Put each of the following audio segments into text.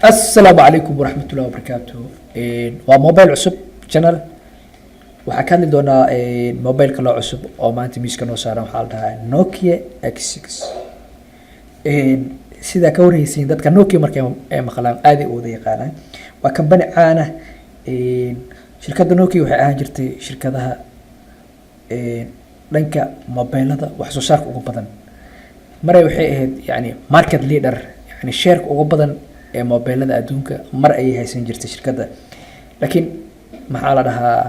السلام عليكم ورحمة الله وبركاته. وموبايل عصب channel waxaa ka hadli doonaa mobileka loo cusub oo maanta miiska noo saaran waxaa la dhahaa Nokia X6. Sida ka warhaysiin dadka Nokia markay maqlaan aad ay u wada yaqaanaan. Waa company caan ah. Shirkadda Nokia waxay ahaan jirtay shirkadaha dhanka mobilada wax soo saarka ugu badan. Maray waxay ahayd yani market leader yani share ugu badan ee mobilada adduunka mar ay haysan jirtay shirkadda. Laakiin maxaa la dhahaa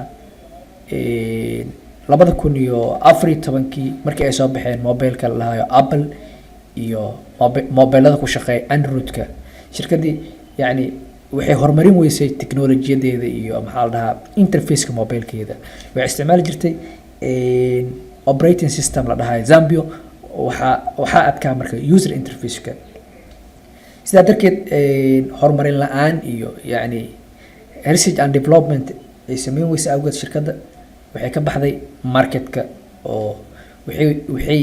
2014 markii ay soo baxeen mobilka la lahayo Apple iyo mobilada ku shaqeeya Android-ka shirkaddii yani waxay horumarin weysay tiknoolajiyadeeda iyo maxaa la dhahaa interface-ka mobilkeeda. Waxay isticmaali jirtay operating system la dhahayo Zambio waxa adkaa marka user interface-ka. Sidaa darteed horumarin la'aan iyo yani research and development ay sameyn weysay awgeed shirkadda waxay ka baxday marketka oo waxay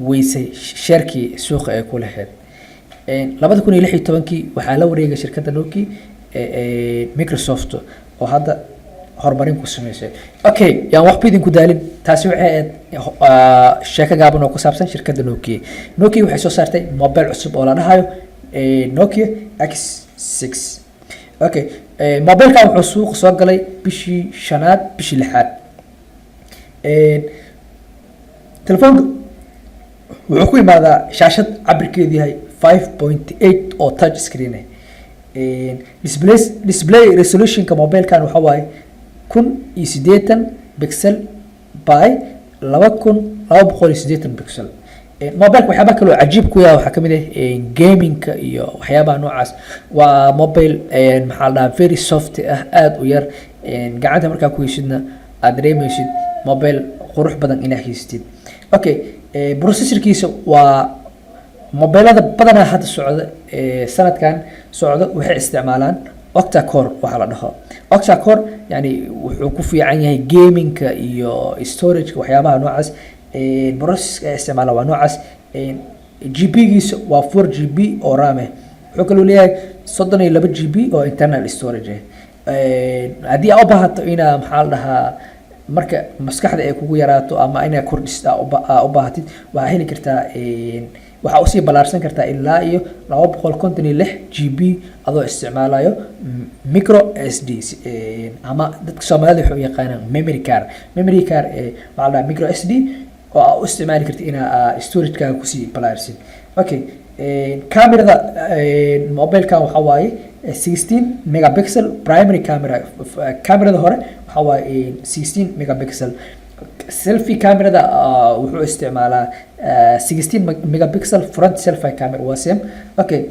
weysay sharkii suuqa ay ku lahayd. 2016 waxaa la wareegay shirkadda Nokia Microsoft oo hadda horumarin ku sameysay. Okay, yaan wax idin ku daalin taasi waxay ahayd sheeko gaaban oo ku saabsan shirkadda Nokia. Nokia waxay soo saartay mobile cusub oo la dhahayo Nokia X6. Okay, mobilka wuxuu suuq soo galay bishii shanaad bishii lixaad. Telefoonka wuxuu ku imaadaa shaashad cabirkeedu yahay 5.8 oo touch screen ah. Display resolution-ka mobilkan waxa waaye 1080 pixel by 2280 pixel. mobilka waxyaaba kale oo cajiib ku yahay waxaa kamid ah gaming-ka iyo waxyaabaha noocaas. waa mobile maxaa la dhahaa very soft ah aad u yar gacanta markaa ku heshidna aad dareemaysid mobile qurux badan inaad haystid. Okay, processorkiisa waa mobilada badanaa hadda socda sanadkan socda waxay isticmaalaan octa core waxa la dhaho. octa core yani wuxuu ku fiican yahay gaming-ka iyo storage-ka waxyaabaha noocaas. processorka ay isticmaalaan waa noocaas. GB-giisa waa 4GB oo RAM ah. wuxuu kaloo leeyahay 32 GB oo internal storage ah. haddii aad u baahato inaad maxaa la dhahaa marka maskaxda ay kugu yaraato ama inaad kordhisid u baahatid waxaa heli kartaa waxaa usii balaarsan kartaa ilaa iyo 256 GB adoo isticmaalayo micro SD ama dadka Soomaalida waxay u yaqaanaan memory card waxaa la dhahaa micro SD oo u isticmaali kartid inaad storage-kaaga kusii balaarsid. Okay, camerada mobilkan waxa waaye 16 megapixel primary camera. camerada hore waxa waaye 16 megapixel. selfie camerada wuxuu isticmaalaa 16 megapixel front selfie camera waa same. Okay,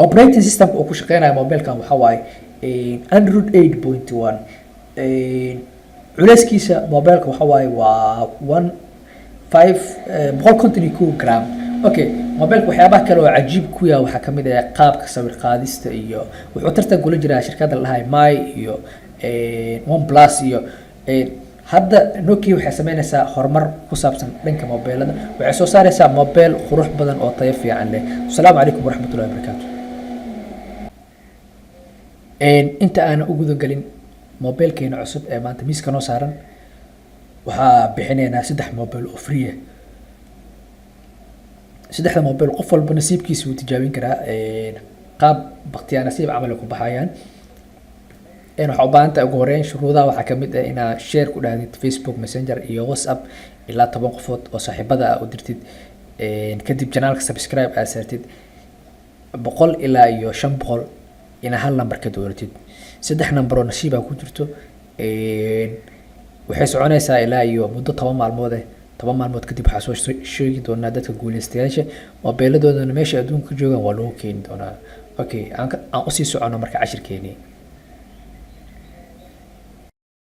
operating system oo ku shaqeynaya mobilkan waxa waaye Android 8.1. culeyskiisa mobilka waxa waaye waa 152 gram. Okay, mobilka waxyaabaha kale oo cajiib ku yahay waxaa kamid ah qaabka sawir qaadista iyo wuxuu tartan kula jiraa shirkadda la dhahay My iyo OnePlus iyo hadda Nokia waxay sameynaysaa horumar ku saabsan dhanka mobilada. waxay soo saaraysaa mobile qurux badan oo tayo fiican leh. Assalaamu calaykum waraxmatullaahi wabarakaatuh. inta aan ugu gudagalin mobilkeena cusub ee maanta miiska noo saaran waxaa bixinaynaa 3 mobile oo free ah. 3 mobile qof walba nasiibkiisa uu tijaabin karaa qaab baqtiyaa nasiib camal ku baxayaan. waxa u baahan tahay ugu horeyn shuruudaha waxaa kamid ah inaad share ku dhahdid Facebook Messenger iyo WhatsApp ilaa 10 qofood oo saaxiibada ah u dirtid. kadib channelka subscribe aad saartid 100 ilaa iyo 500 inaad hal number ka dooratid. 3 number oo nasiib ku jirto waxay soconaysaa ilaa iyo muddo 10 maalmood ah. 10 maalmood kadib waxaa soo sheegi doonaa dadka guuleystayaasha mobiladoodana meesha adduunka joogaan waa loo keeni doonaa. Okay, aan u sii socono marka cashirkeeni.